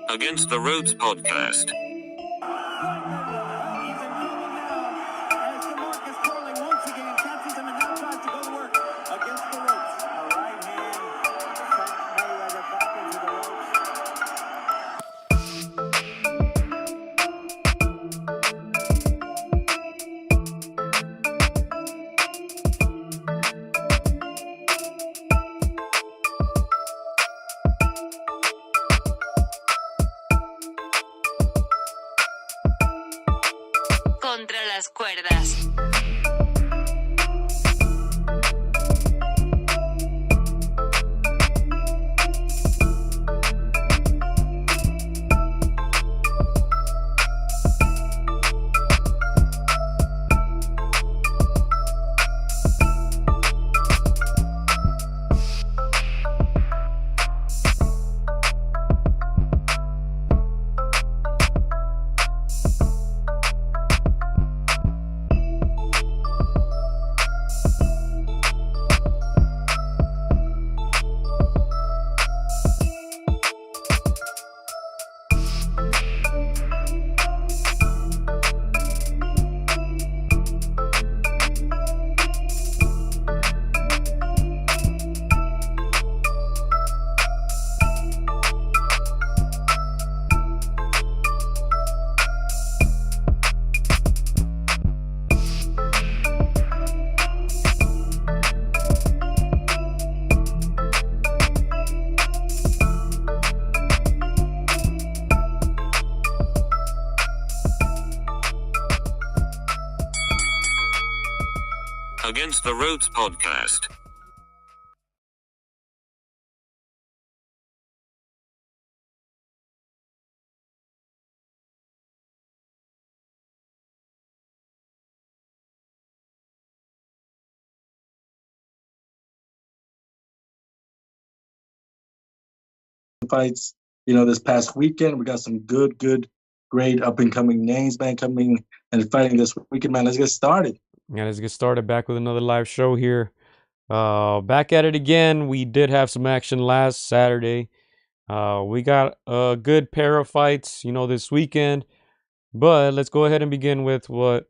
Against the Ropes podcast. Contra las cuerdas. Against the Ropes podcast. Fights, this past weekend. We got some good, great up and coming names, man, coming and fighting this weekend, man. Let's get started. Yeah, let's get started back with another live show here. Back at it again. We did have some action last Saturday. We got a good pair of fights, this weekend. But let's go ahead and begin with what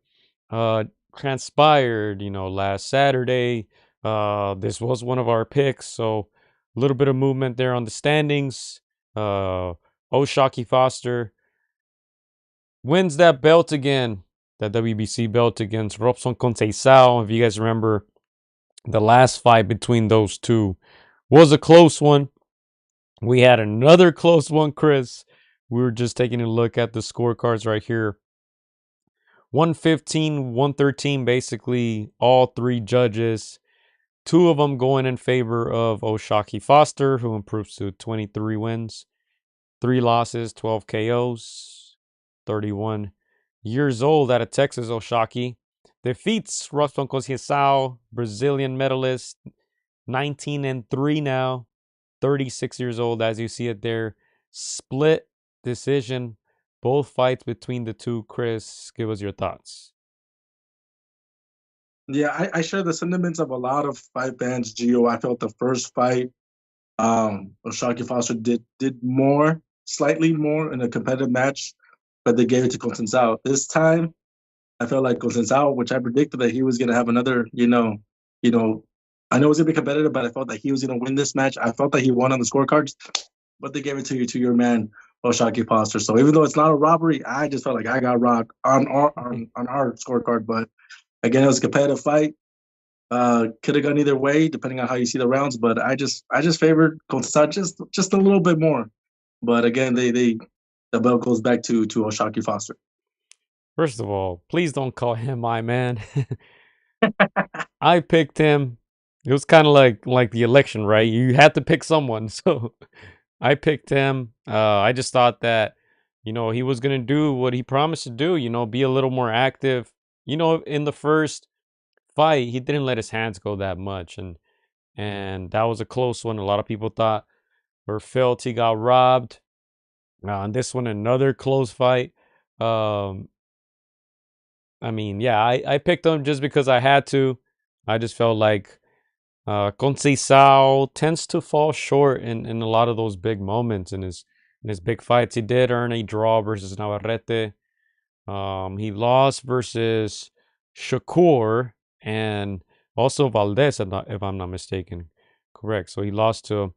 transpired, last Saturday. This was one of our picks, so a little bit of movement there on the standings. O'Shaquie Foster wins that belt again, that WBC belt against Robson Conceição. If you guys remember, the last fight between those two was a close one. We had another close one, Chris. We were just taking a look at the scorecards right here. 115, 113, basically all three judges. Two of them going in favor of O'Shaquie Foster, who improves to 23 wins, 3 losses, 12 KOs, 31 years old out of Texas. O'Shaquie defeats Robson Conceição, Brazilian medalist, 19-3 now, 36 years old, as you see it there. Split decision, both fights between the two. Chris, give us your thoughts. Yeah, I share the sentiments of a lot of fight fans, Gio. I felt the first fight, O'Shaquie Foster did more, slightly more in a competitive match, but they gave it to Conceição. This time, I felt like Conceição, which I predicted that he was going to have another, I know it was going to be competitive, but I felt that he was going to win this match. I felt that he won on the scorecards, but they gave it to your man, O'Shaquie Foster. So even though it's not a robbery, I just felt like I got robbed on our scorecard. But again, it was a competitive fight. Could have gone either way, depending on how you see the rounds. But I just favored Conceição just a little bit more. But again, the belt goes back to O'Shaquie Foster. First of all, please don't call him my man. I picked him. It was kind of like the election, right? You had to pick someone, so I picked him. I just thought that, he was going to do what he promised to do, be a little more active. In the first fight, he didn't let his hands go that much, and that was a close one. A lot of people thought or felt he got robbed. And this one, another close fight. I picked him just because I had to. I just felt like Conceição tends to fall short in a lot of those big moments in his in his big fights. He did earn a draw versus Navarrete. He lost versus Shakur and also Valdez, if I'm not mistaken. Correct. So he lost to,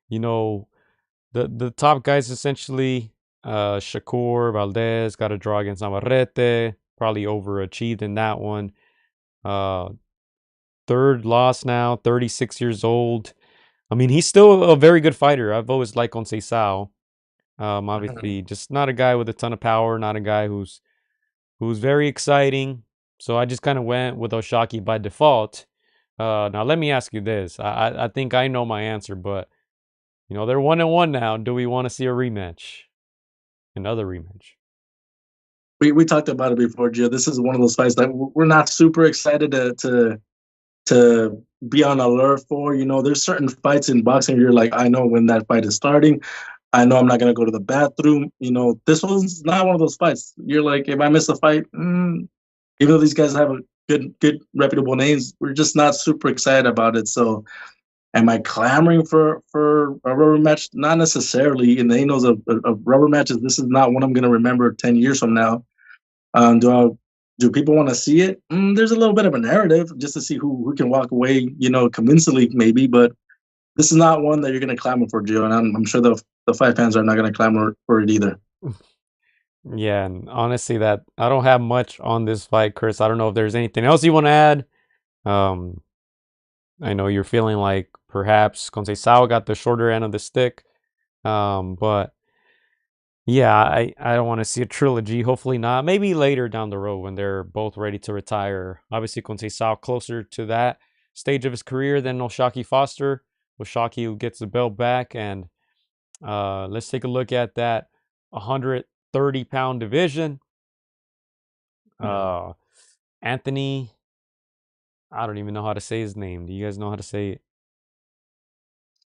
the top guys essentially. Shakur, Valdez got a draw against Navarrete. Probably overachieved in that one. Third loss now, 36 years old. I mean, he's still a very good fighter. I've always liked Conceição. Obviously, just not a guy with a ton of power, not a guy who's very exciting. So I just kind of went with Oshaki by default. Now let me ask you this. I think I know my answer, but they're 1-1 now. Do we want to see a rematch? Another rematch? We talked about it before, Gio. This is one of those fights that we're not super excited to be on alert for. There's certain fights in boxing where you're like, I know when that fight is starting. I know I'm not gonna go to the bathroom. This one's not one of those fights. You're like, if I miss a fight, even though these guys have a good reputable names, we're just not super excited about it. So, am I clamoring for a rubber match? Not necessarily. In the annals of rubber matches, this is not one I'm gonna remember 10 years from now. Do people want to see it? There's a little bit of a narrative just to see who can walk away, convincingly maybe, but this is not one that you're going to clamor for, Gio, and I'm sure the fight fans are not going to clamor for it either. Yeah, and honestly, that I don't have much on this fight, Chris. I don't know if there's anything else you want to add. I know you're feeling like perhaps Conceição got the shorter end of the stick, but yeah, I don't want to see a trilogy. Hopefully not. Maybe later down the road when they're both ready to retire. Obviously, Conceição closer to that stage of his career than Oshaki Foster. Oshaki who gets the belt back. And let's take a look at that 130-pound division. Anthony, I don't even know how to say his name. Do you guys know how to say it?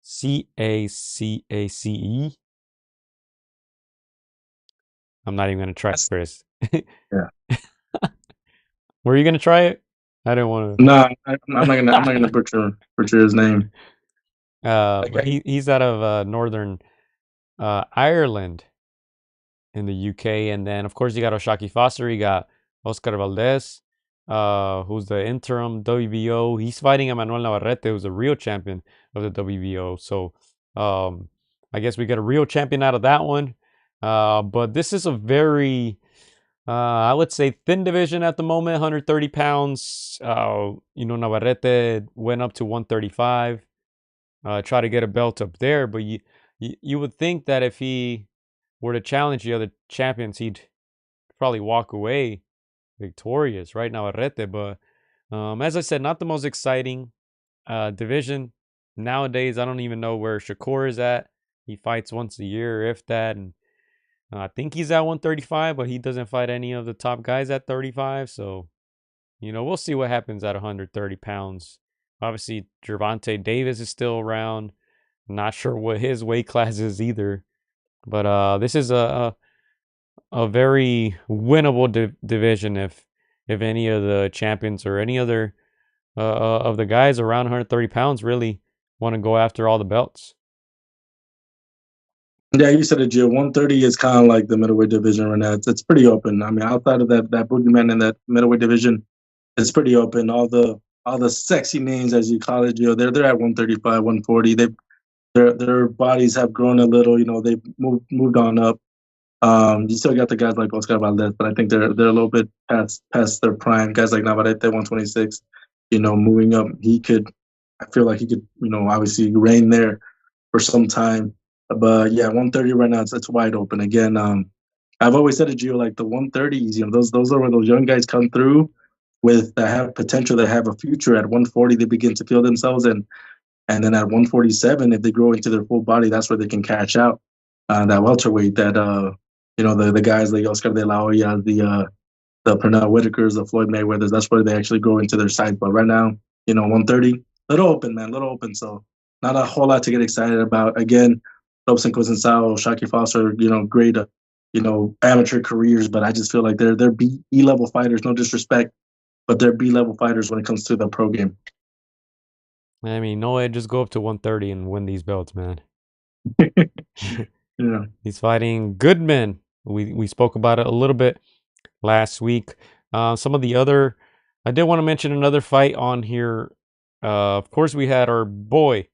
Cacace. I'm not even gonna try, Chris. Yeah. Were you gonna try it? I didn't want to. No, I'm not gonna butcher his name. But he's out of Northern Ireland in the UK, and then of course you got Oshaki Foster. You got Oscar Valdez, who's the interim WBO. He's fighting Emmanuel Navarrete, who's a real champion of the WBO. So I guess we get a real champion out of that one. But this is a very, I would say, thin division at the moment, 130 pounds. Navarrete went up to 135. Try to get a belt up there, but you would think that if he were to challenge the other champions, he'd probably walk away victorious, right? Navarrete, but as I said, not the most exciting division nowadays. I don't even know where Shakur is at. He fights once a year, if that, and I think he's at 135, but he doesn't fight any of the top guys at 35. So, we'll see what happens at 130 pounds. Obviously, Gervonta Davis is still around. Not sure what his weight class is either. But this is a very winnable division if any of the champions or any other of the guys around 130 pounds really want to go after all the belts. Yeah, you said it, Gio. 130 is kind of like the middleweight division right now. It's pretty open. I mean, outside of that boogeyman in that middleweight division, it's pretty open. All the sexy names, as you call it, Gio, they're at 135, 140. Their bodies have grown a little. They've moved on up. You still got the guys like Oscar Valdez, but I think they're a little bit past their prime. Guys like Navarrete, 126. Moving up, I feel like he could, obviously reign there for some time. But yeah, 130 right now, it's wide open. Again, I've always said to Gio, like the 130s, those are where those young guys come through that have potential, that have a future. At 140, they begin to feel themselves, and then at 147, if they grow into their full body, that's where they can catch out that welterweight. That the guys like Oscar De La Hoya, the Pernell Whitakers, the Floyd Mayweathers, that's where they actually grow into their size. But right now, 130, little open, man, little open. So not a whole lot to get excited about. Again, Robson Conceição, Shaki Foster, great, amateur careers, but I just feel like they're B-level fighters. No disrespect, but they're B-level fighters when it comes to the pro game. I mean, no way, just go up to 130 and win these belts, man. Yeah. He's fighting Goodman. We spoke about it a little bit last week. Some of the other, I did want to mention another fight on here. Of course, we had our boy,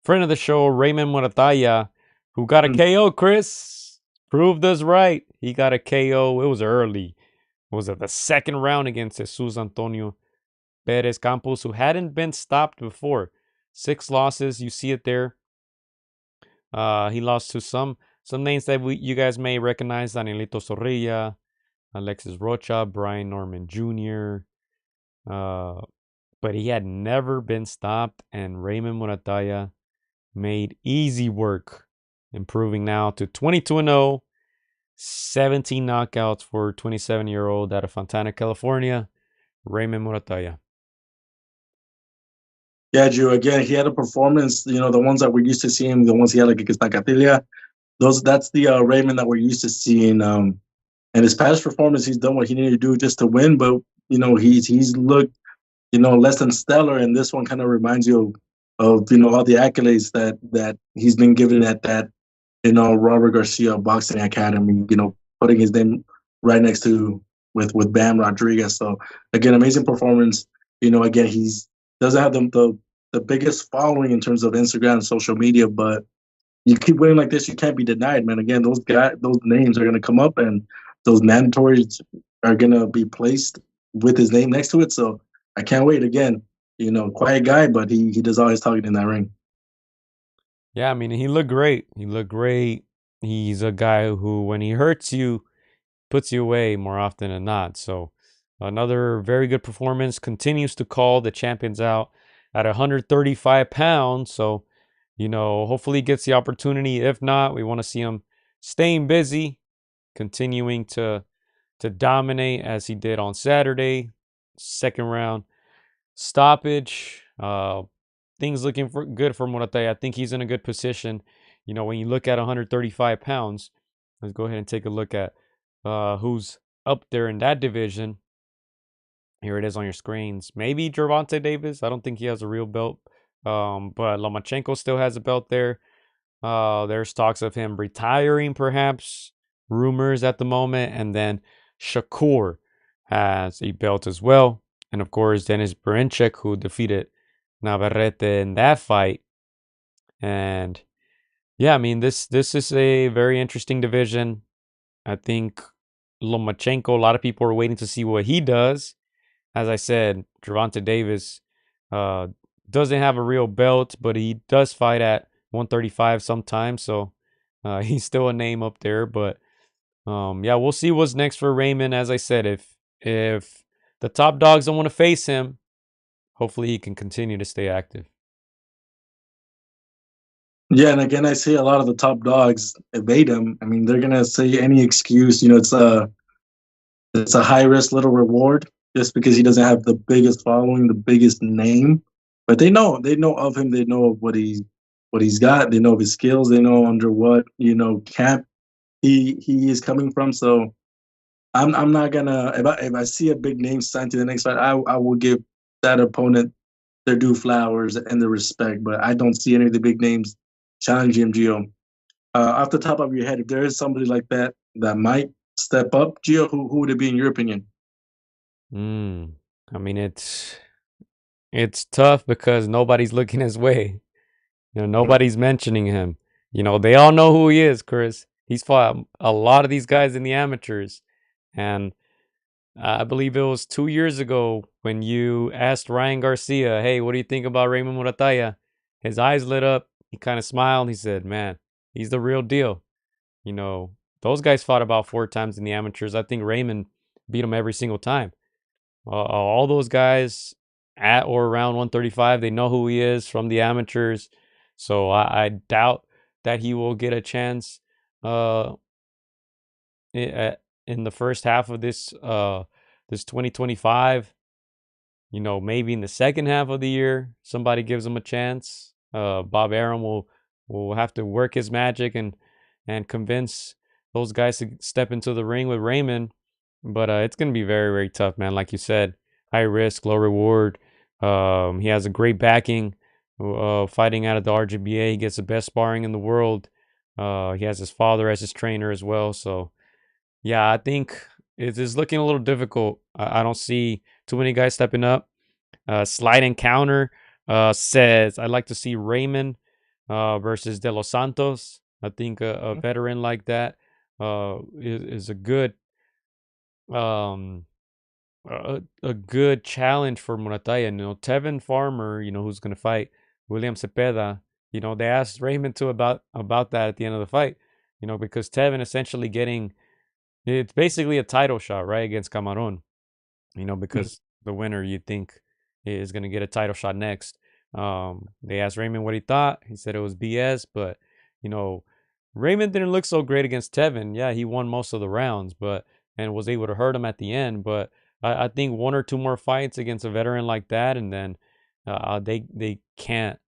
friend of the show, Raymond Morataya, who got a KO. Chris proved us right. He got a KO. It was early. Was it the second round against Jesus Antonio Perez Campos, who hadn't been stopped before? 6 losses. You see it there. He lost to some names that you guys may recognize: Danielito Zorrilla, Alexis Rocha, Brian Norman Jr. But he had never been stopped, and Raymond Morataya made easy work, improving now to 22-0, 17 knockouts for 27-year-old out of Fontana, California, Raymond Morataya. Yeah, Drew. Again, he had a performance. The ones that we're used to seeing, the ones he had like against Nakatilia, that's the Raymond that we're used to seeing. And his past performance, he's done what he needed to do just to win. But he's looked less than stellar, and this one kind of reminds you of all the accolades that he's been given at that Robert Garcia Boxing Academy. Putting his name right next to with Bam Rodriguez. So again, amazing performance. Again, he's doesn't have the biggest following in terms of Instagram and social media, but you keep winning like this, you can't be denied, man. Again, those names are going to come up, and those mandatories are going to be placed with his name next to it. So I can't wait. Again, quiet guy, but he does all his talking in that ring. Yeah, I mean, he looked great. He looked great. He's a guy who, when he hurts you, puts you away more often than not. So another very good performance. Continues to call the champions out at 135 pounds. So, hopefully he gets the opportunity. If not, we want to see him staying busy, continuing to dominate as he did on Saturday. Second round stoppage. Things looking good for Morataya. I think he's in a good position. When you look at 135 pounds, let's go ahead and take a look at who's up there in that division. Here it is on your screens. Maybe Gervonta Davis. I don't think he has a real belt. But Lomachenko still has a belt there. There's talks of him retiring, perhaps. Rumors at the moment. And then Shakur has a belt as well. And of course, Denis Berinchek, who defeated Navarrete in that fight. And yeah, I mean, this is a very interesting division. I think Lomachenko, a lot of people are waiting to see what he does. As I said, Gervonta Davis uh, doesn't have a real belt, but he does fight at 135 sometimes. So he's still a name up there. But yeah, we'll see what's next for Raymond. As I said, if the top dogs don't want to face him, hopefully he can continue to stay active. Yeah, and again, I see a lot of the top dogs evade him. I mean, they're gonna say any excuse. It's a high risk, little reward, just because he doesn't have the biggest following, the biggest name. But they know of him. They know of what he's got. They know of his skills. They know under what camp he is coming from. So I'm not gonna if I see a big name signed to the next fight, I will give that opponent their due flowers and their respect. But I don't see any of the big names challenging him, Gio. Off the top of your head, if there is somebody like that might step up, Gio, who would it be in your opinion? I mean, it's tough because nobody's looking his way. Nobody's mentioning him. They all know who he is, Chris. He's fought a lot of these guys in the amateurs. And I believe it was 2 years ago when you asked Ryan Garcia, hey, what do you think about Raymond Morataya? His eyes lit up. He kind of smiled. He said, man, he's the real deal. Those guys fought about 4 times in the amateurs. I think Raymond beat him every single time. All those guys at or around 135, they know who he is from the amateurs. So I doubt that he will get a chance in the first half of this 2025. Maybe in the second half of the year, somebody gives him a chance. Bob Arum will have to work his magic and convince those guys to step into the ring with Raymond. But it's going to be very, very tough, man. Like you said, high risk, low reward. He has a great backing fighting out of the RGBA. He gets the best sparring in the world. He has his father as his trainer as well. So yeah, I think it is looking a little difficult. I don't see too many guys stepping up. Slight encounter says I'd like to see Raymond versus De Los Santos. I think a veteran like that is a good um a good challenge for Murataya. You know, Tevin Farmer, you know, who's gonna fight William Cepeda. You know, they asked Raymond too about that at the end of the fight. You know, because Tevin essentially getting it's basically a title shot, right, against Cameron. You know, because the winner you think is gonna get a title shot next. They asked Raymond what he thought. He said it was BS, but you know, Raymond didn't look so great against Tevin. Yeah, he won most of the rounds, but and was able to hurt him at the end. But I think one or two more fights against a veteran like that, and then they can't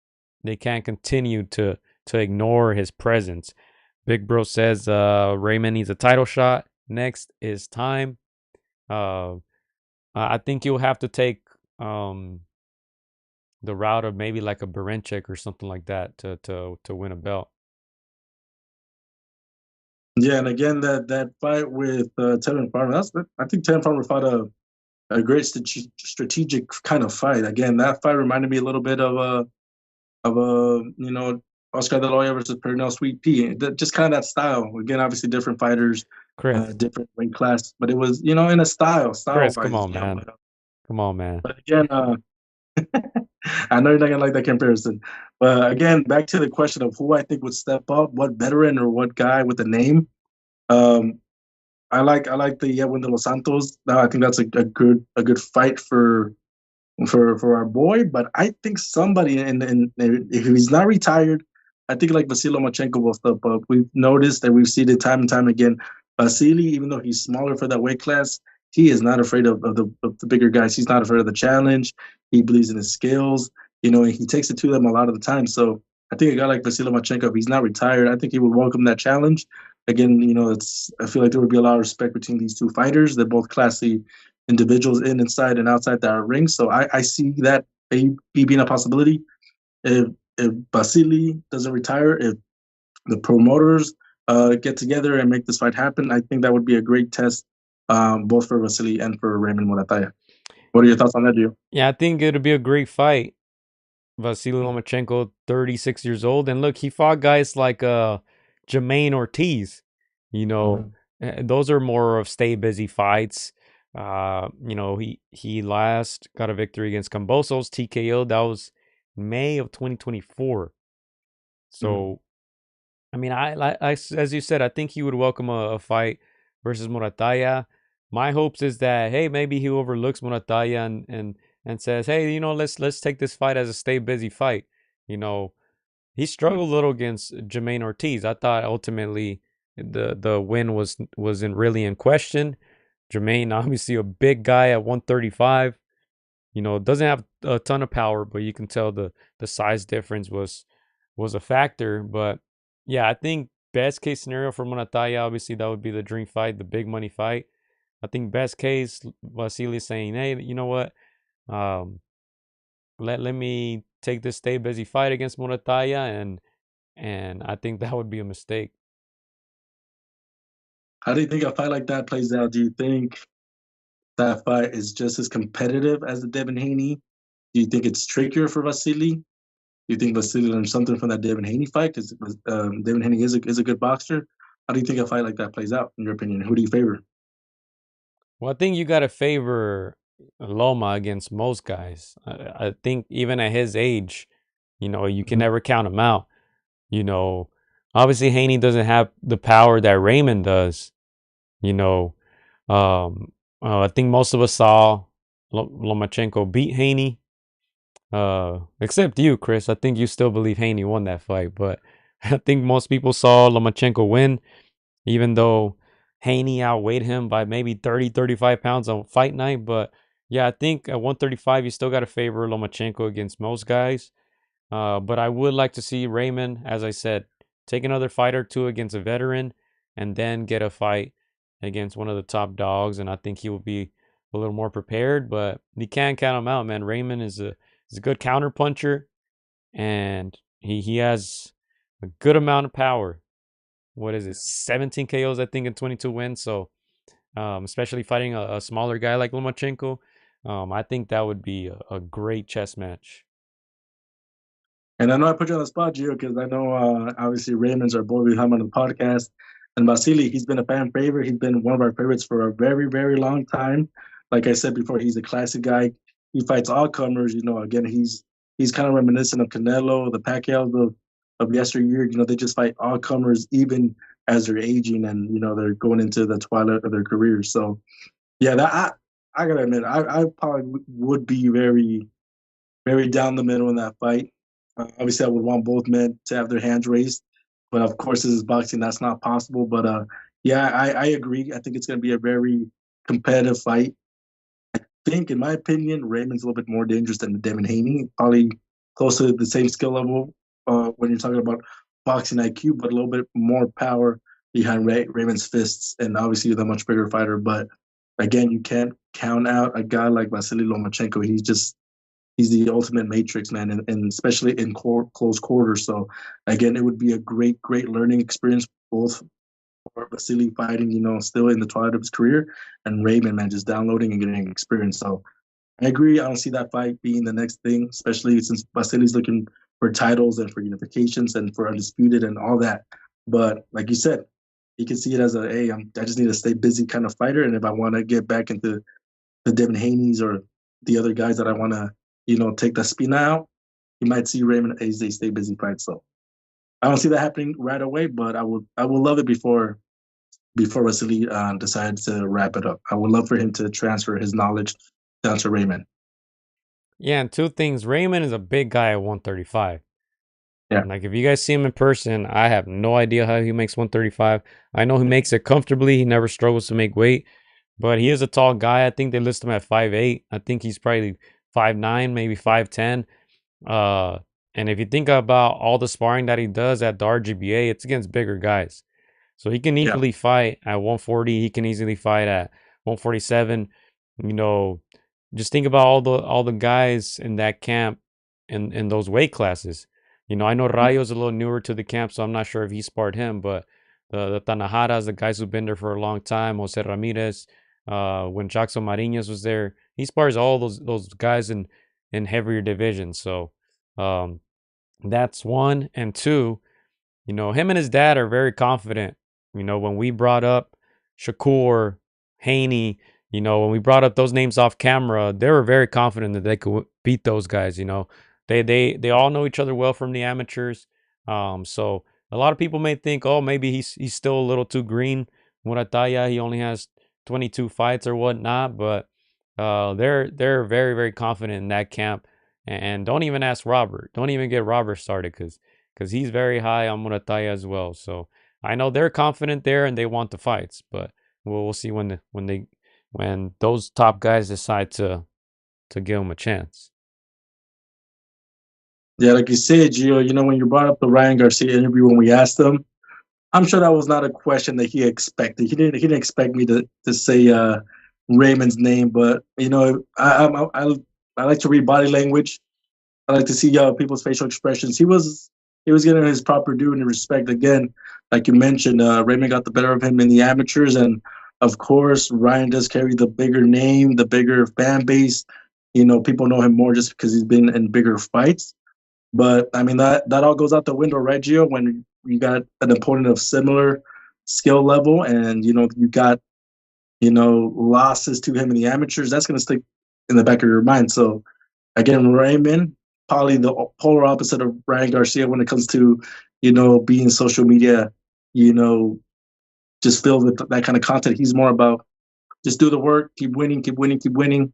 continue to ignore his presence. Big Bro says Raymond needs a title shot. Next is time. Uh, I think you'll have to take um, the route of maybe like a Berenchek or something like that to win a belt. Yeah, and again, that fight with Tevin Farmer, I think Tevin Farmer fought a great strategic kind of fight. Again, that fight reminded me a little bit of Oscar De La Hoya versus Pernell Sweet Pea. Just kind of that style. Again, obviously different fighters, Chris, different weight class, but it was in a style Chris, come wise. on, man, come on, man. But again, I know you're not gonna like that comparison, but again, back to the question of who I think would step up, what veteran or what guy with a name. Um, I like the Edwin de los Santos. I think that's a good fight for our boy. But I think somebody in if he's not retired, I think like Vasily Lomachenko will step up. We've noticed that we've seen it time and time again. Vasily, even though he's smaller for that weight class, he is not afraid of the bigger guys. He's not afraid of the challenge. He believes in his skills. And he takes it to them a lot of the time. So I think a guy like Vasily Lomachenko, if he's not retired, I think he would welcome that challenge. Again, I feel like there would be a lot of respect between these two fighters. They're both classy individuals inside and outside that ring. So I see that being a possibility. If Basili doesn't retire, if the promoters get together and make this fight happen, I think that would be a great test, both for Vasily and for Raymond Morataya. What are your thoughts on that, Gio? Yeah, I think it'll be a great fight. Vasily Lomachenko, 36 years old, and look, he fought guys like Jermaine Ortiz. You know, those are more of stay busy fights. He last got a victory against Cambosos TKO. That was May of 2024. So I mean, as you said, I think he would welcome a fight versus Morataya. My hopes is that hey, maybe he overlooks Morataya and says, hey, let's take this fight as a stay busy fight. You know, he struggled a little against Jermaine Ortiz. I thought ultimately the win wasn't really in question. Jermaine, obviously a big guy at 135. Doesn't have a ton of power, but you can tell the size difference was a factor. But yeah, I think best case scenario for Monataya, obviously that would be the dream fight, the big money fight. I think best case, Vasily saying, hey, you know what? Um, let me take this stay busy fight against Monataya, and I think that would be a mistake. How do you think a fight like that plays out? Do you think that fight is just as competitive as the Devin Haney? Do you think it's trickier for Vasily? Do you think Vasily learned something from that Devin Haney fight? Because Devin Haney is a good boxer. How do you think a fight like that plays out, in your opinion? Who do you favor? Well, I think you got to favor Loma against most guys. I think even at his age, you can never count him out. You know, Obviously Haney doesn't have the power that Raymond does. You know, I think most of us saw Lomachenko beat Haney. Except you, Chris. I think you still believe Haney won that fight, but I think most people saw Lomachenko win, even though Haney outweighed him by maybe 30, 35 pounds on fight night. But yeah, I think at 135, you still got to favor Lomachenko against most guys. But I would like to see Raymond, as I said, take another fight or two against a veteran and then get a fight against one of the top dogs. And I think he will be a little more prepared, but you can't count him out, man. Raymond is a good counter puncher, and he has a good amount of power. what is it, 17 KOs, I think, and 22 wins. So, especially fighting a smaller guy like Lomachenko, I think that would be a great chess match. And I know I put you on the spot, Gio, because I know obviously Raymond's our boy. We have him on the podcast. And Vasily, he's been a fan favorite. He's been one of our favorites for a very, very long time. Like I said before, he's a classic guy. He fights all comers. You know, again, he's kind of reminiscent of Canelo, the Pacquiao of yesteryear. You know, they just fight all comers, even as they're aging and you know they're going into the twilight of their careers. So yeah, I gotta admit, I probably would be very very down the middle in that fight. Obviously, I would want both men to have their hands raised, but of course, this is boxing. That's not possible. But yeah, I agree. I think it's going to be a very competitive fight. I think, in my opinion, Raymond's a little bit more dangerous than Devin Haney. Probably close to the same skill level when you're talking about boxing IQ, but a little bit more power behind Raymond's fists, and obviously the much bigger fighter. But again, you can't count out a guy like Vasily Lomachenko. He's the ultimate matrix, man, and especially in close quarters. So again, it would be a great, great learning experience both for Vasily fighting, you know, still in the twilight of his career, and Raymond, man, just downloading and getting experience. So I agree. I don't see that fight being the next thing, especially since Vasily's looking for titles and for unifications and for undisputed and all that. But like you said, you can see it as a, hey, I just need to stay busy kind of fighter. And if I want to get back into the Devin Haney's or the other guys that I want to, you know, take the spin out, you might see Raymond as they stay busy fight. So I don't see that happening right away, but I will love it before Vasily decides to wrap it up. I would love for him to transfer his knowledge down to Raymond. Yeah, and two things. Raymond is a big guy at 135. Yeah. Like, if you guys see him in person, I have no idea how he makes 135. I know he makes it comfortably. He never struggles to make weight, but he is a tall guy. I think they list him at 5'8". I think he's probably 5'9", maybe 5'10". And if you think about all the sparring that he does at the RGBA, it's against bigger guys. So he can easily fight at 140. He can easily fight at 147. You know, just think about all the guys in that camp in those weight classes. You know, I know Rayo's a little newer to the camp, so I'm not sure if he sparred him, but the Tanaharas, the guys who've been there for a long time, Jose Ramirez, when Jackson Mariñez was there, he spars all those guys in heavier divisions. So that's one. And two, you know, him and his dad are very confident. You know, when we brought up Shakur, Haney, you know, when we brought up those names off camera, they were very confident that they could beat those guys. You know, they all know each other well from the amateurs. So a lot of people may think, oh, maybe he's still a little too green. Murataya, he only has 22 fights or whatnot, but they're very, very confident in that camp. And don't even ask Robert. Don't even get Robert started because he's very high on Murataya as well. So I know they're confident there and they want the fights, but we'll see when those top guys decide to give them a chance. Yeah, like you said, Gio, you know, when you brought up the Ryan Garcia interview when we asked him, I'm sure that was not a question that he expected. He didn't expect me to say Raymond's name, but you know, I like to read body language. I like to see people's facial expressions. He was getting his proper due and respect. Again, like you mentioned, Raymond got the better of him in the amateurs, and of course, Ryan does carry the bigger name, the bigger fan base. You know, people know him more just because he's been in bigger fights. But I mean, that all goes out the window, right, Gio? When you got an opponent of similar skill level, and you know you got losses to him in the amateurs, that's going to stick in the back of your mind. So again, Raymond, probably the polar opposite of Ryan Garcia when it comes to, being social media, just filled with that kind of content. He's more about just do the work, keep winning, keep winning, keep winning,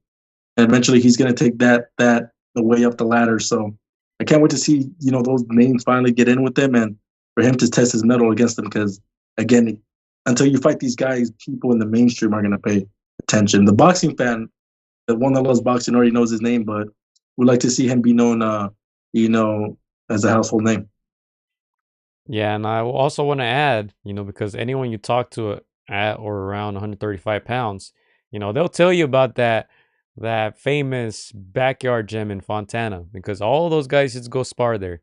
and eventually he's going to take that the way up the ladder. So I can't wait to see those names finally get in with them and for him to test his mettle against them. Because again, until you fight these guys, people in the mainstream are going to pay attention. The boxing fan, the one that loves boxing, already knows his name, but we'd like to see him be known, as a household name. Yeah, and I also want to add, because anyone you talk to at or around 135 pounds, they'll tell you about that famous backyard gym in Fontana, because all those guys just go spar there.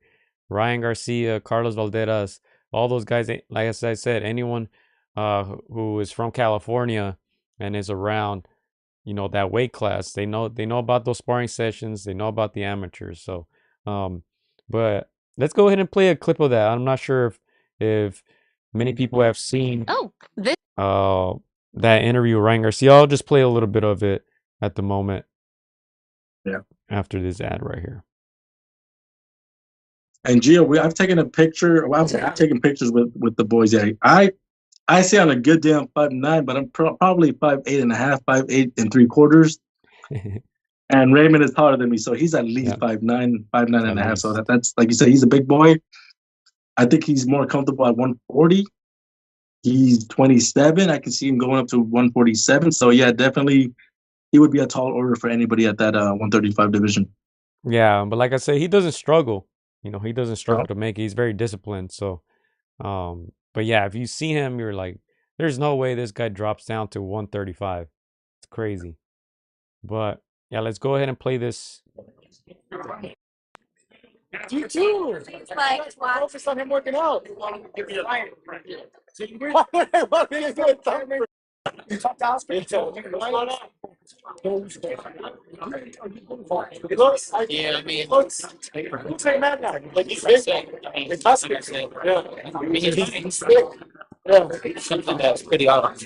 Ryan Garcia, Carlos Valderas, all those guys, like as I said, anyone who is from California and is around, that weight class, they know about those sparring sessions, they know about the amateurs. So, but let's go ahead and play a clip of that. I'm not sure if many people have seen uh that interview with Ryan Garcia. I'll just play a little bit of it at the moment. Yeah. After this ad right here. And Gio, I've taken a picture. Well, I've taken pictures with the boys. Yeah, I say on a good day I'm 5'9", but I'm probably 5'8.5", 5'8 3/4. And Raymond is taller than me, so he's at least 5'9", 5'9.5". So that's like you said, he's a big boy. I think he's more comfortable at 140. He's 27. I can see him going up to 147. So yeah, definitely he would be a tall order for anybody at that 135 division. Yeah, but like I said, he doesn't struggle. He doesn't struggle to make it. He's very disciplined. So, but yeah, if you see him, you're like, there's no way this guy drops down to 135. It's crazy. But yeah, let's go ahead and play this. You too. Like, focus on him working out. You want him to give me a line. Why would I want me to do it? You talk to Oscar? It looks like, yeah, I mean, it looks like Mad Dog. Like he's big. It's husky. Yeah. I mean, he's big. Yeah. Something that's pretty odd.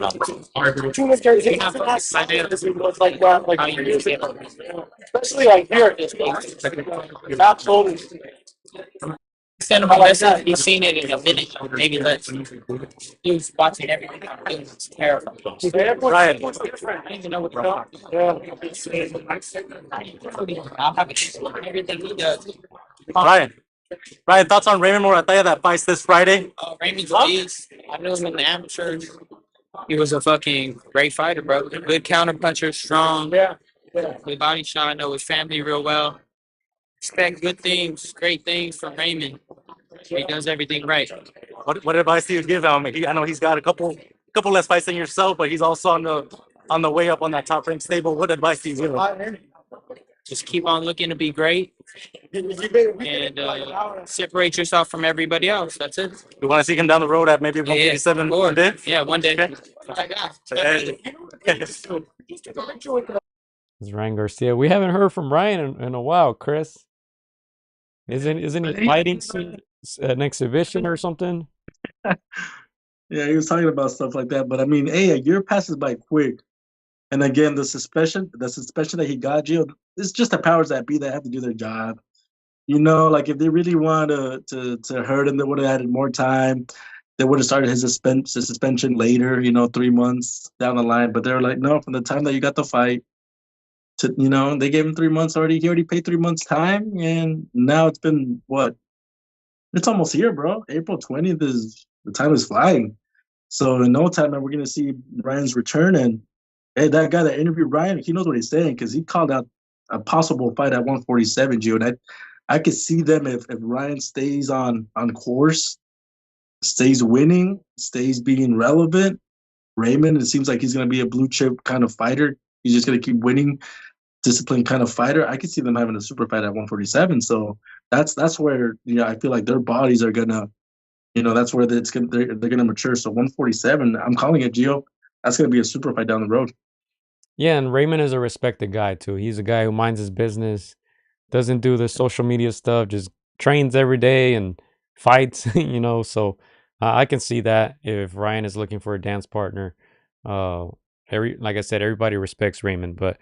Tuna's carry his looks like that. Like, especially like here. Absolutely. Send him a message. He's seen it in a minute, maybe less. He was watching everything. It was terrible. Ryan. I don't even know what's going on. I'll have everything he does. Ryan, thoughts on Raymond Morataya that fights this Friday? Raymond's a beast. I knew him in the amateurs. He was a fucking great fighter, bro. Good counter puncher, strong. Yeah. Good body shot. I know his family real well. Expect good things, great things from Raymond. He does everything right. What advice do you give him? I know he's got a couple less fights than yourself, but he's also on the way up on that top ranked stable. What advice do you give him? Just keep on looking to be great and separate yourself from everybody else. That's it. You want to see him down the road at maybe 157 one day? Yeah, one day. Okay. It's Ryan Garcia. We haven't heard from Ryan in a while, Chris. Isn't he fighting an exhibition or something? Yeah, he was talking about stuff like that. But I mean, hey, a year passes by quick. And again, the suspension that he got, Gio, it's just the powers that be that have to do their job. Like if they really want to hurt him, they would have added more time. They would have started his suspension later, 3 months down the line. But they were like, no, from the time that you got the fight they gave him 3 months already. He already paid 3 months time, and now it's been what? It's almost here, bro. April 20th is the time is flying. So in no time, man, we're gonna see Ryan's return. And hey, that guy that interviewed Ryan, he knows what he's saying because he called out a possible fight at 147, Gio. And I could see them if Ryan stays on course, stays winning, stays being relevant. Raymond, it seems like he's gonna be a blue chip kind of fighter. He's just gonna keep winning, disciplined kind of fighter. I could see them having a super fight at 147. So that's where I feel like their bodies are gonna, that's where they're gonna mature. So 147, I'm calling it, Gio. That's gonna be a super fight down the road. Yeah, and Raymond is a respected guy too. He's a guy who minds his business, doesn't do the social media stuff, just trains every day and fights. So I can see that if Ryan is looking for a dance partner. Like I said, everybody respects Raymond, but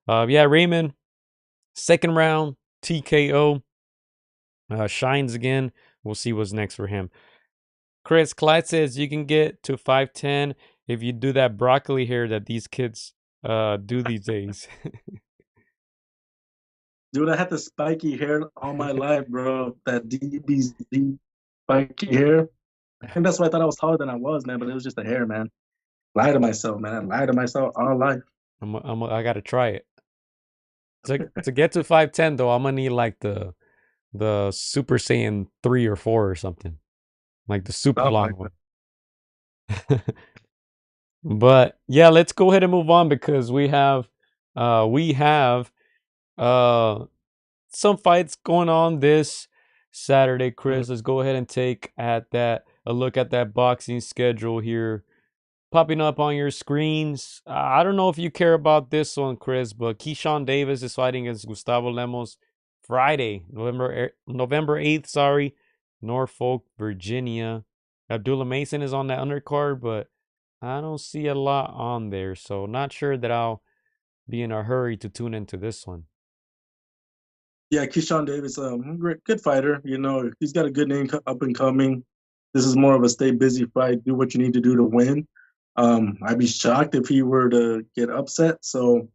yeah, Raymond, second round TKO, shines again. We'll see what's next for him. Chris Clyde says you can get to 5'10" if you do that broccoli hair that these kids do these days. Dude, I had the spiky hair all my life, bro. That DBZ spiky hair. I think that's why I thought I was taller than I was, man. But it was just the hair, man. Lie to myself, man. I lied to myself all life. I gotta try it. To get to 5'10" though, I'm gonna need like the Super Saiyan 3 or 4 or something, like the super long one. But yeah, let's go ahead and move on because we have some fights going on this Saturday, Chris. Let's go ahead and take at that a look at that boxing schedule here popping up on your screens. I don't know if you care about this one, Chris, but Keyshawn Davis is fighting against Gustavo Lemos Friday, November 8th, sorry, Norfolk, Virginia. Abdullah Mason is on that undercard, but I don't see a lot on there, so not sure that I'll be in a hurry to tune into this one. Yeah, Keyshawn Davis, great, good fighter. You know, he's got a good name up and coming. This is more of a stay busy fight. Do what you need to do to win. I'd be shocked if he were to get upset. So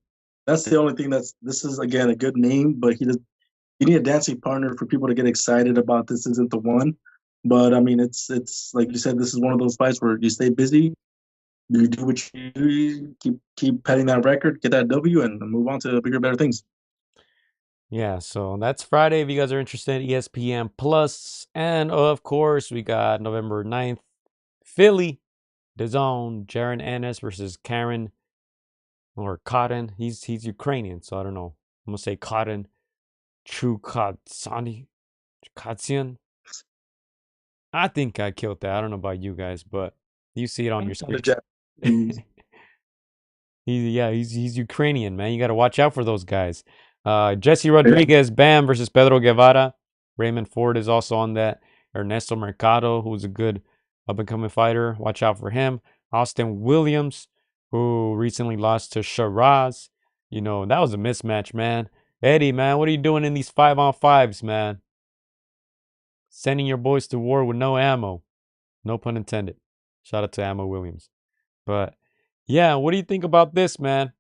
that's the only thing. This is again a good name, but you need a dancing partner for people to get excited about. This isn't the one, but I mean, it's like you said. This is one of those fights where you stay busy, you do what you do, you keep petting that record, get that W, and move on to bigger, better things. Yeah, so that's Friday if you guys are interested, ESPN Plus. And of course, we got November 9th, Philly, DAZN, Jaron Ennis versus Karen or Karen. He's Ukrainian, so I don't know. I'm gonna say Karen Chukatsani. I think I killed that. I don't know about you guys, but you see it on your screen. He's Ukrainian, man. You got to watch out for those guys. Jesse Rodriguez, Bam versus Pedro Guevara. Raymond Ford is also on that. Ernesto Mercado, who's a good up-and-coming fighter. Watch out for him. Austin Williams, who recently lost to Shiraz. You know, that was a mismatch, man. Eddie, man, what are you doing in these 5-on-5s, man? Sending your boys to war with no ammo. No pun intended. Shout out to Ammo Williams. But yeah, what do you think about this, man?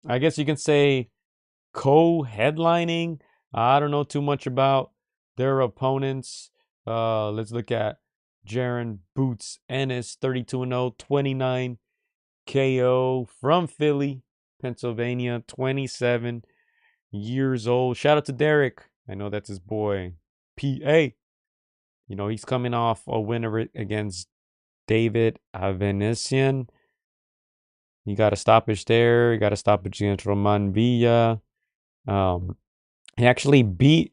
I guess you can say co-headlining. I don't know too much about their opponents. Let's look at Jaron Boots Ennis, 32-0, 29 KO from Philly, Pennsylvania, 27 years old. Shout out to Derek. I know that's his boy. PA. You know, he's coming off a win against David Avenesian. You got a stoppage there. You got a stoppage against Roman Villa. He actually beat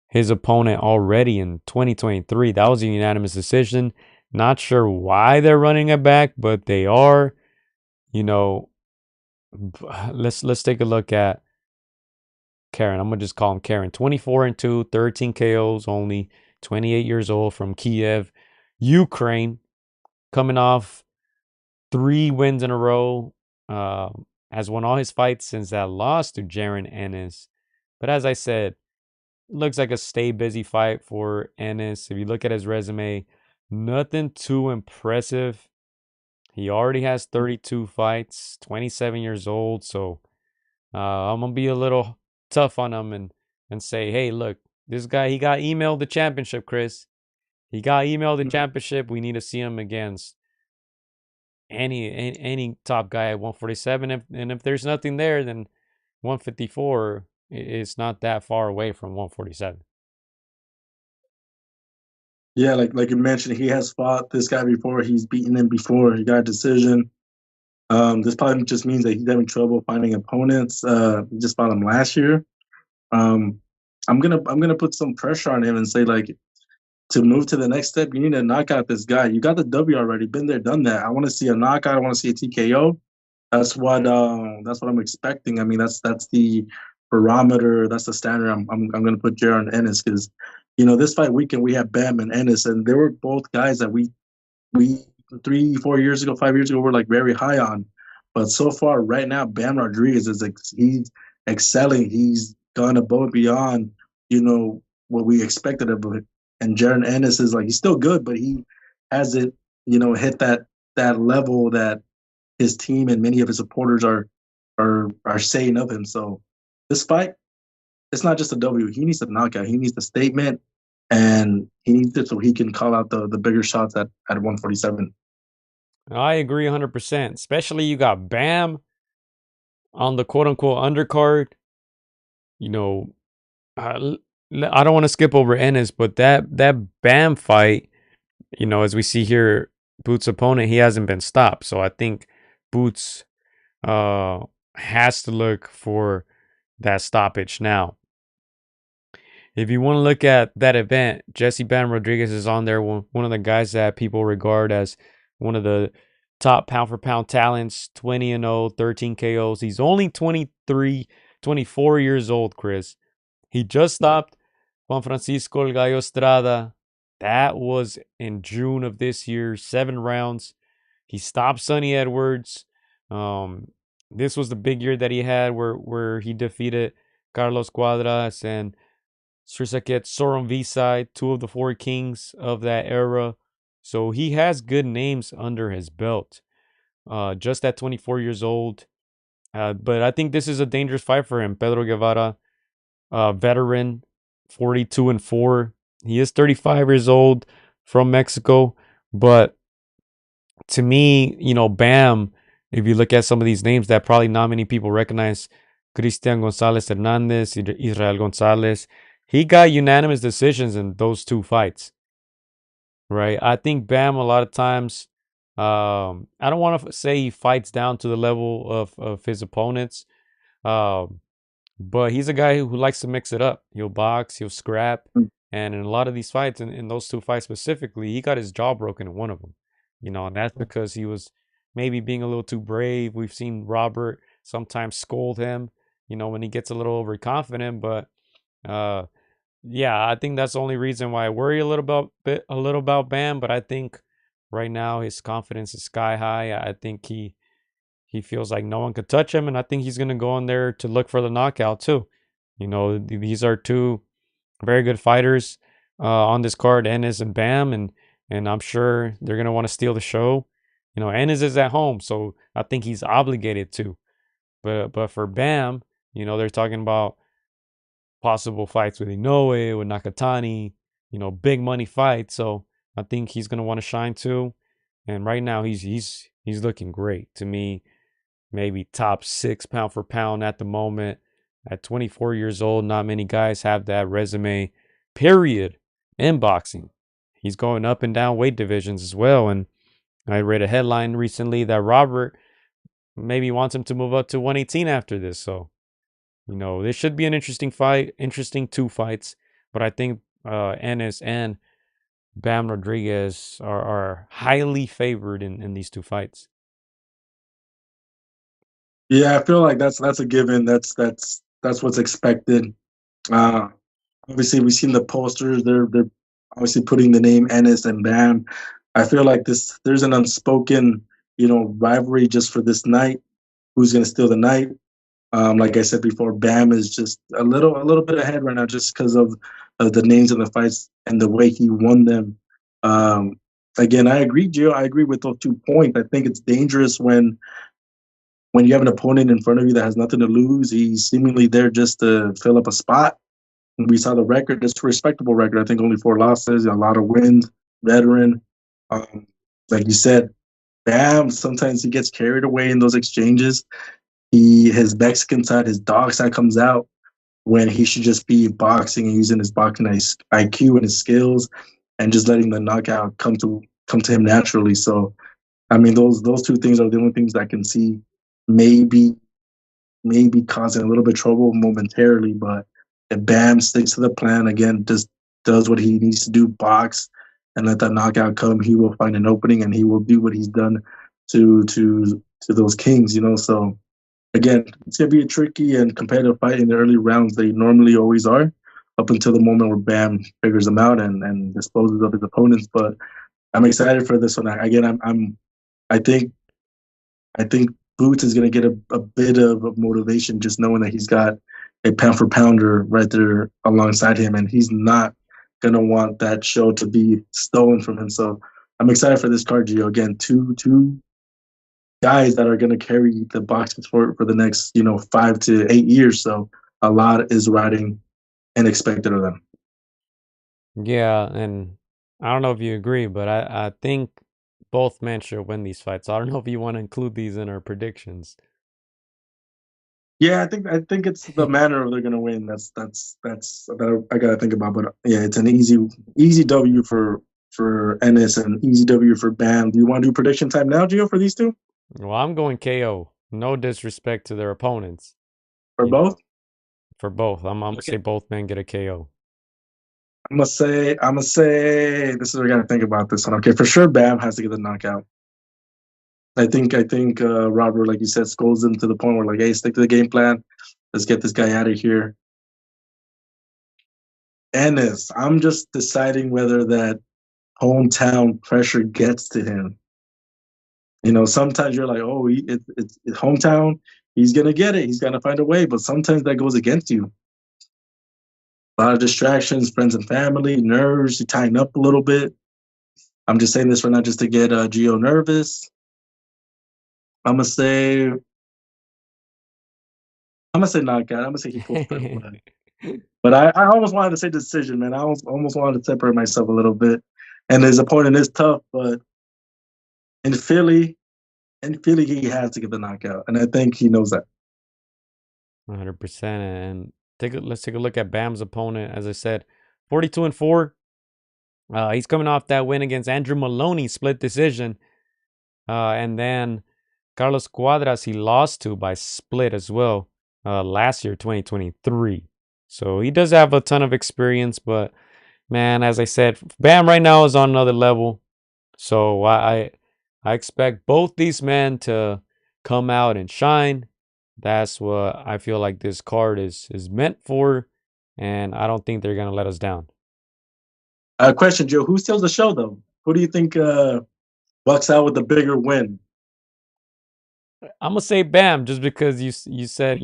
his opponent already in 2023. That was a unanimous decision. Not sure why they're running it back, but they are. You know, let's take a look at Karen. I'm gonna just call him Karen. 24-2, 13 KOs, only 28 years old, from Kiev, Ukraine, coming off 3 wins in a row. Has won all his fights since that loss to Jaron Ennis. But as I said, looks like a stay busy fight for Ennis. If you look at his resume, nothing too impressive. He already has 32 fights, 27 years old. So I'm going to be a little tough on him and say, hey, look, this guy, he got emailed the championship, Chris. He got emailed the championship. We need to see him against any top guy at 147. And if there's nothing there, then 154 is not that far away from 147. Yeah, like you mentioned, he has fought this guy before. He's beaten him before. He got a decision. This probably just means that he's having trouble finding opponents. He just fought him last year. I'm gonna put some pressure on him and say, like, to move to the next step, you need to knock out this guy. You got the W already, been there, done that. I want to see a knockout. I want to see a TKO. That's what I'm expecting. I mean, that's the barometer. That's the standard. I'm going to put Jaron Ennis because, you know, this fight weekend we have Bam and Ennis, and they were both guys that we 3-4 years ago, 5 years ago, were like very high on. But so far, right now, Bam Rodriguez is he's excelling. He's gone above and beyond, you know, what we expected of him. And Jaron Ennis is like, he's still good, but he hasn't, you know, hit that level that his team and many of his supporters are saying of him. So this fight, it's not just a W. He needs a knockout. He needs a statement, and he needs it so he can call out the bigger shots at 147. I agree 100%. Especially you got Bam on the quote-unquote undercard. You know, I don't want to skip over Ennis, but that Bam fight, you know, as we see here, Boots' opponent, he hasn't been stopped. So I think Boots has to look for that stoppage now. if you want to look at that event, Jesse Bam Rodriguez is on there. One of the guys that people regard as one of the top pound for pound talents, 20-0, 13 KOs. He's only 23, 24 years old, Chris. He just stopped Juan Francisco El Gallo Estrada. That was in June of this year, 7 rounds. He stopped Sonny Edwards. This was the big year that he had where he defeated Carlos Cuadras and Srisaket Soron Visai, 2 of the 4 kings of that era. So he has good names under his belt. Just at 24 years old. But I think this is a dangerous fight for him. Pedro Guevara, veteran, 42-4. He is 35 years old, from Mexico. But to me, Bam, if you look at some of these names that probably not many people recognize, Cristian Gonzalez Hernandez, Israel Gonzalez, he got unanimous decisions in those 2 fights, right? I think Bam, a lot of times, I don't want to say he fights down to the level of his opponents, but he's a guy who likes to mix it up. He'll box, he'll scrap. And in a lot of these fights, in those 2 fights specifically, he got his jaw broken in one of them. And that's because he was maybe being a little too brave. We've seen Robert sometimes scold him, when he gets a little overconfident. But yeah, I think that's the only reason why I worry a little about Bam. But I think right now his confidence is sky high. I think he feels like no one could touch him, and I think he's gonna go in there to look for the knockout too. These are 2 very good fighters on this card, Ennis and Bam, and I'm sure they're gonna want to steal the show. Ennis is at home, so I think he's obligated to. But for Bam, they're talking about possible fights with Inoue, with Nakatani, big money fights. So I think he's gonna want to shine too. And right now he's looking great to me. Maybe top 6 pound for pound at the moment. At 24 years old, not many guys have that resume, period, in boxing. He's going up and down weight divisions as well. And I read a headline recently that Robert maybe wants him to move up to 118 after this. So, this should be an interesting fight, interesting 2 fights. But I think Ennis and Bam Rodriguez are highly favored in these 2 fights. Yeah, I feel like that's a given. That's what's expected. Uh, Obviously, we've seen the posters. They're obviously putting the name Ennis and Bam. I feel like there's an unspoken, rivalry just for this night. Who's going to steal the night? Like I said before, Bam is just a little bit ahead right now, just because of the names of the fights and the way he won them. Again, I agree, Gio. I agree with those 2 points. I think it's dangerous when you have an opponent in front of you that has nothing to lose. He's seemingly there just to fill up a spot. We saw the record; it's a respectable record. I think only 4 losses, a lot of wins, veteran. Like you said, Bam, sometimes he gets carried away in those exchanges. His Mexican side, his dog side comes out when he should just be boxing and using his boxing IQ and his skills and just letting the knockout come to him naturally. So, I mean, those 2 things are the only things that I can see maybe causing a little bit of trouble momentarily. But if Bam sticks to the plan, again, just does what he needs to do, box, and let that knockout come, he will find an opening and he will do what he's done to those kings. So again, it's gonna be a tricky and competitive fight in the early rounds. They normally always are, up until the moment where Bam figures them out and disposes of his opponents. But I'm excited for this one. Again, I think Boots is going to get a bit of motivation just knowing that he's got a pound for pounder right there alongside him, and he's not going to want that show to be stolen from him. So I'm excited for this card, Gio. Again, two guys that are going to carry the boxing sport for the next 5 to 8 years. So a lot is riding and expected of them. Yeah, and I don't know if you agree, but I think both men should win these fights. I don't know if you want to include these in our predictions. Yeah, I think it's the manner they're gonna win. That's that I gotta think about. But yeah, it's an easy W for Ennis and easy W for Bam. Do you want to do prediction time now, Gio, for these 2? Well, I'm going KO. No disrespect to their opponents. For both? For both. I'm gonna say both men get a KO. I'm gonna say this is what I gotta think about this one. Okay, for sure Bam has to get the knockout. I think Robert, like you said, scolds him to the point where like, hey, stick to the game plan. Let's get this guy out of here. Ennis, I'm just deciding whether that hometown pressure gets to him. Sometimes you're like, oh, it's hometown. He's gonna get it. He's gonna find a way. But sometimes that goes against you. A lot of distractions, friends and family, nerves. You tighten up a little bit. I'm just saying this for not just to get Gio nervous. I'm gonna say knockout. I'm gonna say he pulls through. But I almost wanted to say decision, man. I almost wanted to separate myself a little bit. And his opponent is tough, but in Philly, he has to get the knockout, and I think he knows that. 100%. And let's take a look at Bam's opponent. As I said, 42-4. He's coming off that win against Andrew Maloney, split decision. And then Carlos Cuadras, he lost to by split as well last year, 2023. So he does have a ton of experience, but man, as I said, Bam right now is on another level. So I expect both these men to come out and shine. That's what I feel like this card is meant for, and I don't think they're gonna let us down. Question, Joe. Who steals the show, though? Who do you think walks out with the bigger win? I'm gonna say Bam, just because you said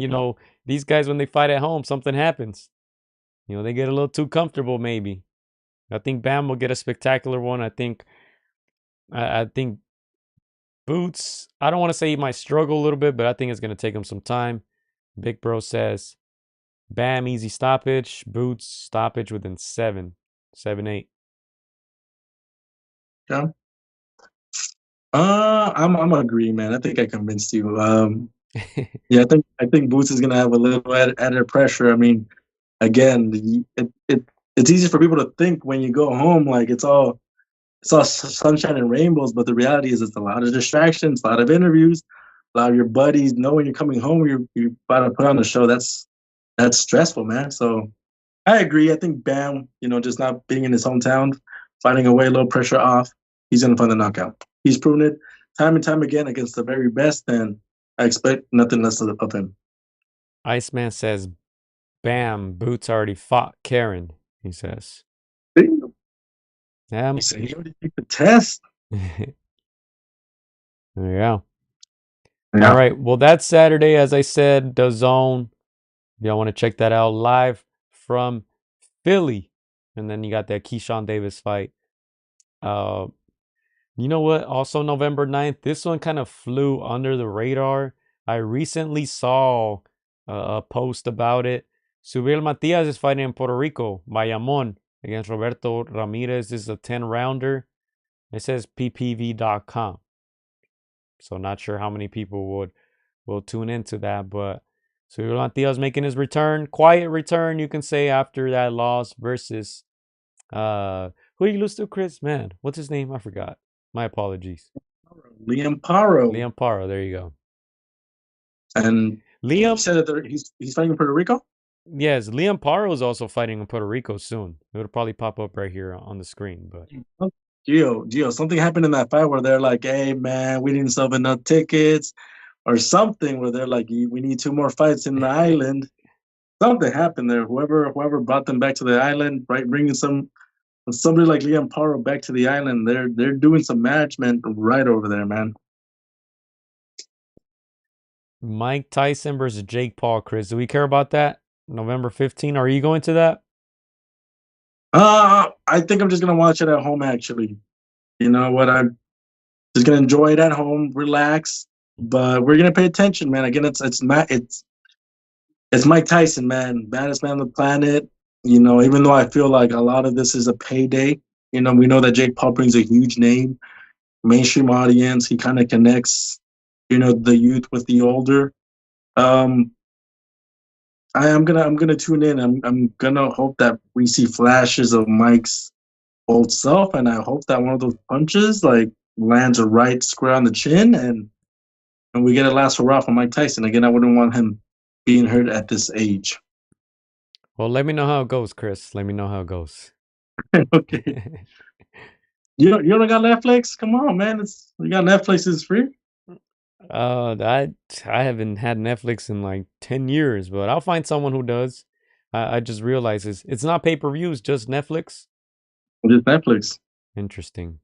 these guys when they fight at home, something happens. They get a little too comfortable, maybe. I think Bam will get a spectacular one. I think Boots, I don't want to say he might struggle a little bit, but I think it's going to take him some time. Big Bro says Bam, easy stoppage. Boots, stoppage within 7, 8. Yeah. I'm agreeing, man. I think I convinced you. Yeah, I think Boots is gonna have a little added pressure. I mean, again, it's easy for people to think when you go home like it's all sunshine and rainbows, but the reality is it's a lot of distractions, a lot of interviews, a lot of your buddies know when you're coming home, you're about to put on the show. That's stressful, man. So I agree. I think Bam, just not being in his hometown, finding a way, a little pressure off, he's gonna find the knockout. He's proven it time and time again against the very best, and I expect nothing less of him. Iceman says Bam, Boots already fought Karen, he says. Yeah. He said he already took the test. There you go. Yeah. All right. Well, that's Saturday, as I said, DAZN. If y'all want to check that out live from Philly. And then you got that Keyshawn Davis fight. You know what? Also, November 9th, this one kind of flew under the radar. I recently saw a post about it. Subriel Matias is fighting in Puerto Rico, Bayamon, against Roberto Ramirez. This is a 10-rounder. It says ppv.com. So not sure how many people will tune into that, but Subriel Matias making his return, quiet return, you can say, after that loss versus who did you lose to, Chris? Man, what's his name? I forgot. My apologies. Liam Paro. Liam Paro. There you go. And Liam said that he's fighting in Puerto Rico? Yes, Liam Paro is also fighting in Puerto Rico soon. It would probably pop up right here on the screen. But Gio, something happened in that fight where they're like, hey, man, we didn't sell enough tickets or something, where they're like, we need 2 more fights in the island. Something happened there. Whoever brought them back to the island, right, bringing somebody like Liam Paro back to the island, they're doing some management right over there, man. Mike Tyson versus Jake Paul, Chris. Do we care about that? November 15. Are you going to that? I think I'm just gonna watch it at home. Actually, you know what? I'm just gonna enjoy it at home, relax. But we're gonna pay attention, man. Again, it's Mike Tyson, man, baddest man on the planet. Even though I feel like a lot of this is a payday. We know that Jake Paul brings a huge name, mainstream audience. He kind of connects, the youth with the older. I'm gonna tune in. I'm gonna hope that we see flashes of Mike's old self, and I hope that one of those punches like lands a right square on the chin, and we get a last hurrah from Mike Tyson. Again, I wouldn't want him being hurt at this age. Well, let me know how it goes, Chris. Let me know how it goes. Okay. You don't got Netflix? Come on, man. You got Netflix is free. I haven't had Netflix in like 10 years, but I'll find someone who does. I just realized it's not pay-per-views, just Netflix. Just Netflix. Interesting.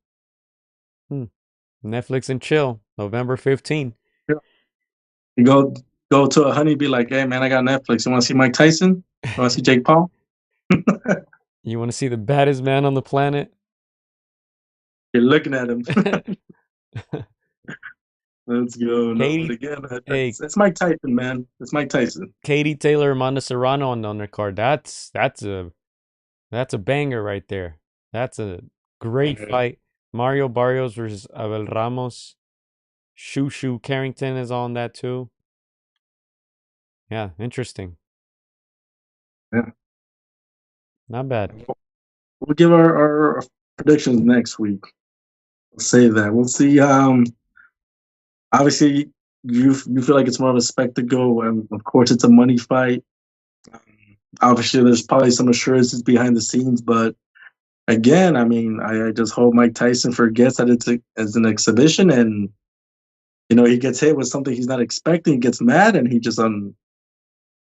Netflix and chill, November 15th. Yeah. You go to a honey, be like, hey man, I got Netflix. You want to see Mike Tyson? You want to see Jake Paul? You want to see the baddest man on the planet? You're looking at him. Let's go. No, but Katie, again, hey, it's Mike Tyson, man. It's Mike Tyson. Katie Taylor, Amanda Serrano on the undercard. That's a banger right there. That's a great fight. Mario Barrios versus Abel Ramos. Shushu Carrington is on that too. Yeah, interesting. Yeah. Not bad. We'll give our predictions next week. We'll save that. We'll see. Obviously, you feel like it's more of a spectacle, and of course, it's a money fight. Um, Obviously, there's probably some assurances behind the scenes, but again, I mean, I just hope Mike Tyson forgets that it's an exhibition, and he gets hit with something he's not expecting, gets mad, and he just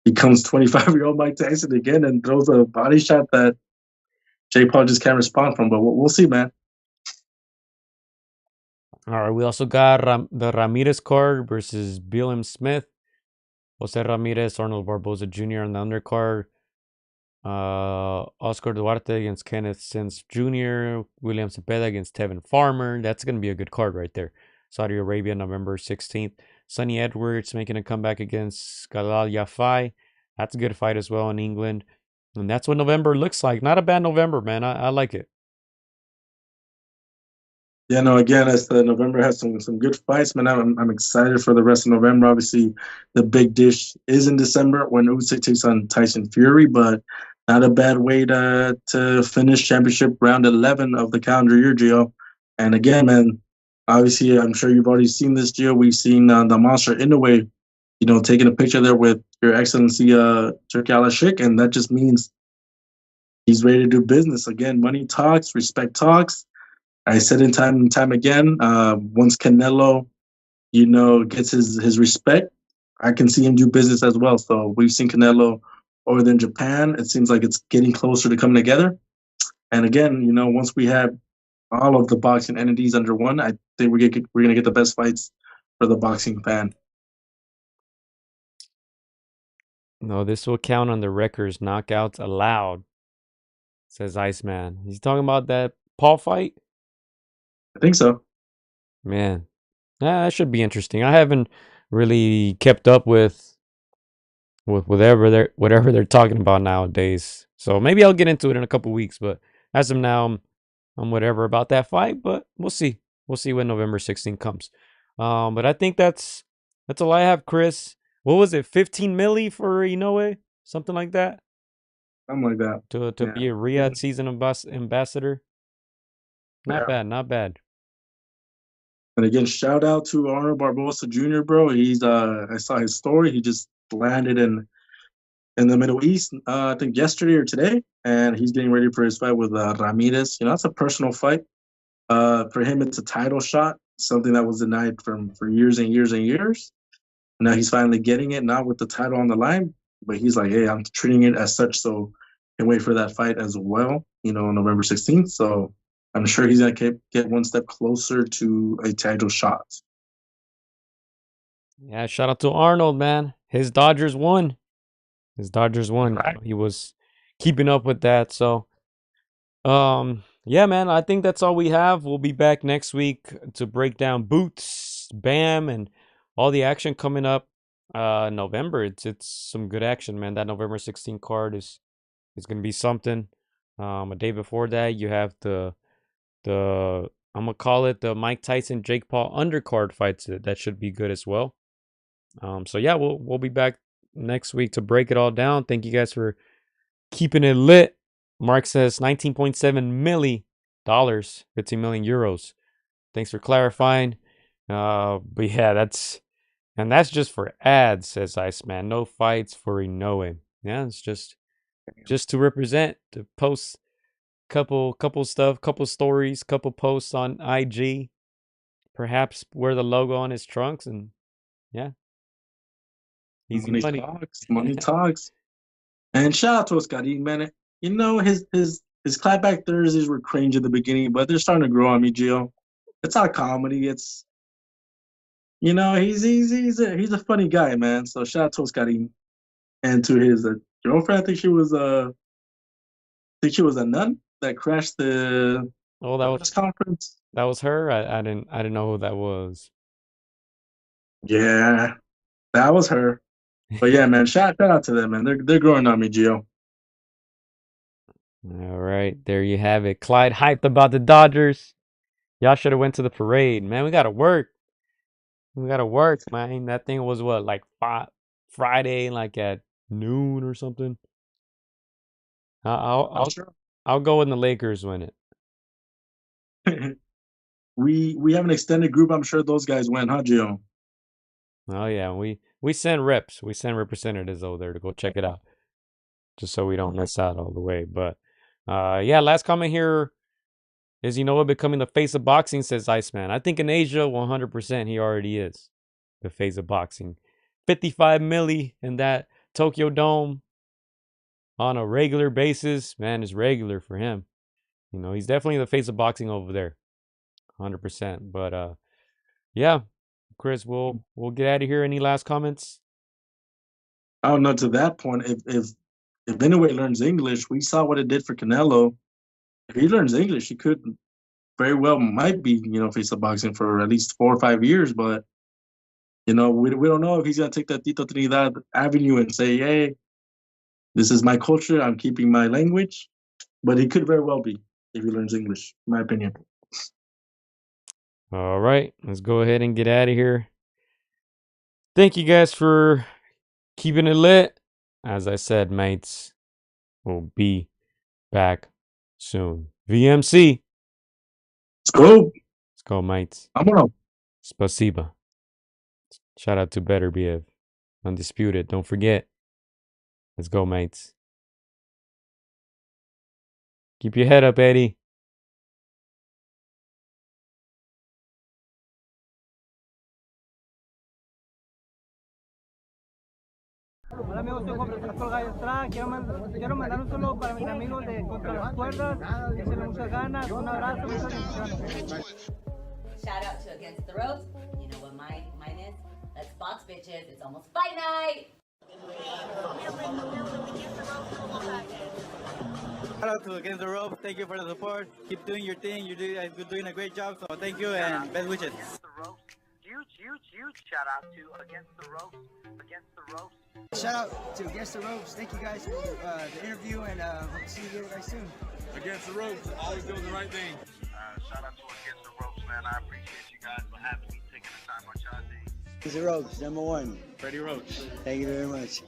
becomes 25-year-old Mike Tyson again and throws a body shot that Jake Paul just can't respond from. But we'll see, man. All right, we also got the Ramirez card versus Bill M. Smith. Jose Ramirez, Arnold Barboza Jr. on the undercard. Oscar Duarte against Kenneth Sims Jr., William Cepeda against Tevin Farmer. That's going to be a good card right there. Saudi Arabia, November 16th. Sonny Edwards making a comeback against Galal Yafai. That's a good fight as well in England. And that's what November looks like. Not a bad November, man. I like it. Yeah, no. Again, as the November has some good fights, man. I'm excited for the rest of November. Obviously, the big dish is in December when Usyk takes on Tyson Fury, but not a bad way to finish championship round 11 of the calendar year, Gio. And again, man, obviously, I'm sure you've already seen this, Gio. We've seen the monster Inoue, taking a picture there with Your Excellency Turki Al-Sheikh, and that just means he's ready to do business again. Money talks, respect talks. I said in time and time again, once Canelo, gets his respect, I can see him do business as well. So we've seen Canelo over there in Japan. It seems like it's getting closer to coming together. And again, once we have all of the boxing entities under one, I think we're gonna get the best fights for the boxing fan. No, this will count on the records. Knockouts allowed, says Iceman. He's talking about that Paul fight? I think so. Man, that should be interesting. I haven't really kept up with whatever they're talking about nowadays. So maybe I'll get into it in a couple weeks. But as of now, I'm whatever about that fight. But we'll see. We'll see when November 16th comes. But I think that's all I have, Chris. What was it? 15 milli for Inoue? Something like that? Something like that. To Yeah. be a Riyadh season ambassador? Not Yeah. bad, not bad. And again, shout out to Arnold Barbosa Jr., bro. He's I saw his story. He just landed in the Middle East, I think yesterday or today, and he's getting ready for his fight with Ramirez. That's a personal fight. For him, it's a title shot, something that was denied for years and years and years. Now he's finally getting it, not with the title on the line, but he's like, hey, I'm treating it as such, so can wait for that fight as well, on November 16th. So I'm sure he's going to get one step closer to a title shot. Yeah, shout out to Arnold, man. His Dodgers won. Right. He was keeping up with that. So, yeah, man, I think that's all we have. We'll be back next week to break down Boots, Bam, and all the action coming up. November. It's some good action, man. That November 16th card is gonna be something. A day before that, you have the I'm gonna call it the Mike Tyson Jake Paul undercard fights. That should be good as well. So yeah, we'll be back next week to break it all down. Thank you guys for keeping it lit. Mark says $19.7 million, 15 million euros. Thanks for clarifying. But yeah, that's just for ads, says Iceman. No fights for Inoue. Yeah, it's just to represent, to post couple stuff, couple stories, couple posts on IG. Perhaps wear the logo on his trunks, and yeah, easy Money money. talks. Money talks. And shout out to Scotty, man. You know his clapback Thursdays were cringe at the beginning, but they're starting to grow on me, Gio. It's not comedy. It's he's a funny guy, man. So shout out to Scotty and to his girlfriend. I think she was a nun that crashed the Oh, that press conference. was her. I didn't know who that was. Yeah, that was her. But yeah, man, shout out to them, man. They're growing on me, Gio. All right, there you have it. Clyde hyped about the Dodgers. Y'all should have went to the parade, man. We gotta work. We gotta work, man. That thing was what, like Friday, like at noon or something. I'll go when the Lakers win it. we have an extended group. I'm sure those guys went, huh, Gio? Oh yeah, we send reps. We send representatives over there to go check it out, just so we don't miss out all the way. But yeah, last comment here is, becoming the face of boxing, says Iceman. I think in Asia, 100% he already is the face of boxing. 55 milli in that Tokyo Dome on a regular basis, man, is regular for him. He's definitely the face of boxing over there, 100%. But yeah, Chris, we'll get out of here. Any last comments? I don't know. To that point, if Inoue learns English, we saw what it did for Canelo. If he learns English, he could very well might be face of boxing for at least 4 or 5 years. But we don't know if he's gonna take that Tito Trinidad avenue and say, hey, this is my culture. I'm keeping my language. But he could very well be if he learns English, in my opinion. All right, let's go ahead and get out of here. Thank you guys for keeping it lit. As I said, mates, we'll be back soon. VMC. Let's go. Let's go, mates. Vámonos. Spasiba. Shout out to Better Biev. Undisputed. Don't forget. Let's go, mates. Keep your head up, Eddie. Hola amigos, soy Juan Francisco Gallo Estrada. Quiero mandar un saludo para mis amigos de Contra las Cuerdas. Échenle muchas ganas, un abrazo, muchas bendiciones. Shout out to Against the Ropes. You know what mine is? Let's box, bitches. It's almost fight night. Shout out to Against the Ropes. Thank you for the support. Keep doing your thing. You're doing a great job. So thank you and best wishes. Huge shout out to Against the Ropes. Shout out to Against the Ropes. Thank you guys for the interview, and hope to see you guys soon. Against the Ropes, always doing the right thing. Shout out to Against the Ropes, man. I appreciate you guys for having me, taking the time out y'all day. Against the Ropes, #1. Freddie Roach. Thank you very much.